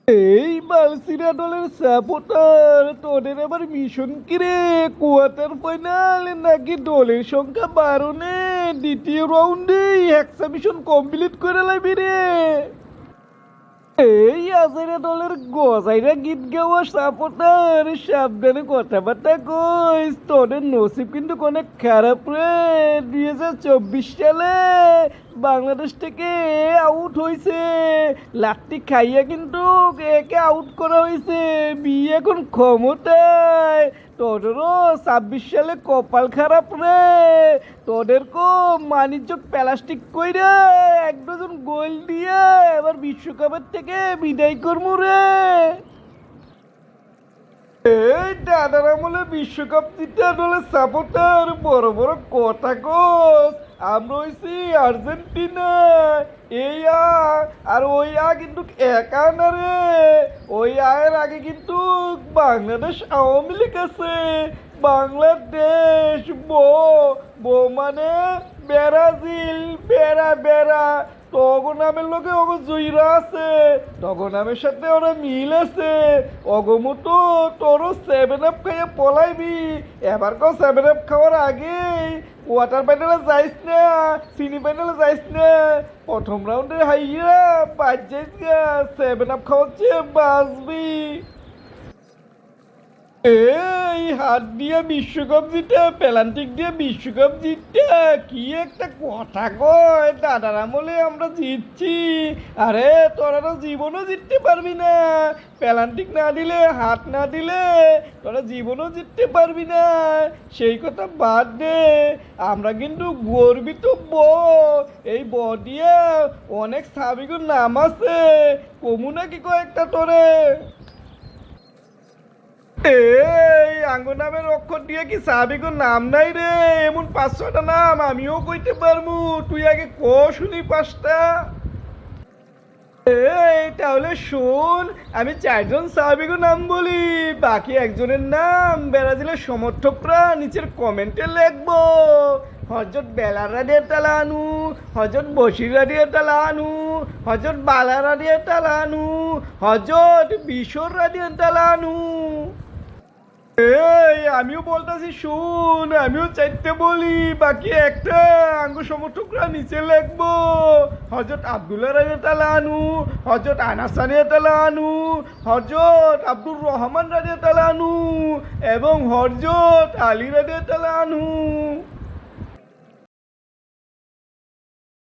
এই বালসিরা দলের সাপোর্টার তোদের আবার মিশন কিরে? কোয়ার্টার ফাইনাল নাকি দলের সংখ্যা বাড়নে দ্বিতীয় রাউন্ডে হেক্সা মিশন কমপ্লিট করে লাইবি রে? এই আজাইরা দলের গজাইরা গীত গাওয়া সাপোর্টার সাবধানে কথাবার্তা কইস, তোদের নসিব কিন্তু অনেক খারাপ রে। 2024 সালে বাংলাদেশ থেকে আউট হয়েছে, লাত্তি খাইয়া কিন্তু একে আউট করা হয়েছে। বিয়ে এখন ক্ষমতায়, তোদেরও 26 সালে কপাল খারাপ রে। তোদেরকে মানিজ্য প্লাস্টিক কইরা 1 ডজন গোল দিয়ে এবার বিশ্বকাপের থেকে বিদায় করবো রে। এই দাদার আমলে বিশ্বকাপ জিতে দলের সাপোর্টার বড় বড় কথা কস। আমরা হইছি আর্জেন্টিনা। এই আর ওই কিন্তু একা না রে। ওই আয়ের আগে কিন্তু বাংলাদেশ আওয়ামী লীগ আছে। বাংলাদেশ বো মানে ব্রাজিল, বেড়া বেড়া তগো নামের লোকে অগো জুইরা আছে, তগো নামের সাথে ওরা মিল আছে। অগমতো তোরও 7 আপ খাইয়া পলাইবি। এবার কো 7 আপ খাওয়ার আগে কোয়ার্টার ফাইনালে যাইস না, সেমি ফাইনালে যাইস না। প্রথম রাউন্ডে হাইয়া বাজ যাইস গা, 7 আপ খাওয়ার চেয়ে বাঁচবি। এই হাত দিয়ে বিশ্বকাপ জিতে, পেলান্টিক দিয়ে বিশ্বকাপ জিতে কি একটা কথা কয়। দাদার আমলে আমরা জিতছি, আরে তোরা তো জীবনও জিততে পারবি না। পেলান্টিক না দিলে, হাত না দিলে তোরা জীবনও জিততে পারবি না। সেই কথা বাদ দে, আমরা কিন্তু গর্বিত এই দিয়ে অনেক সাবিগুর নাম আছে, কমু নাকি কয়েকটা তোরে। এই আঙ্গ নামের অক্ষর দিয়ে কি সাবিকো নাম নাই রে? এমন 5-6টা নাম আমিও কইতে পারমু, তুই আগে ক শুনি 5টা। এই তাহলে শোন, আমি 4জন সাহাবিগো নাম বলি, বাকি একজনের নাম ব্রাজিলের সমর্থকরা নিচের কমেন্টে লিখবো। হযরত বেলাল রাদিয়াল্লাহু আনহু, হযরত বশির রাদিয়াল্লাহু আনহু, হযরত বালা রাদিয়াল্লাহু আনহু, হযরত বিশর রাদিয়াল্লাহু আনহু। এই আমিও বলতাছি শুন, আমিও 4টে বলি, বাকি একটা আঙ্গ সমর্থকরা নিচে লিখবো। হযরত আব্দুল্লাহ রাদিয়াল্লাহু আনহু, হযরত আনাস রাদিয়াল্লাহু আনহু, হযরত আব্দুর রহমান রাদিয়াল্লাহু আনহু এবং হযরত আলী রাদিয়াল্লাহু আনহু।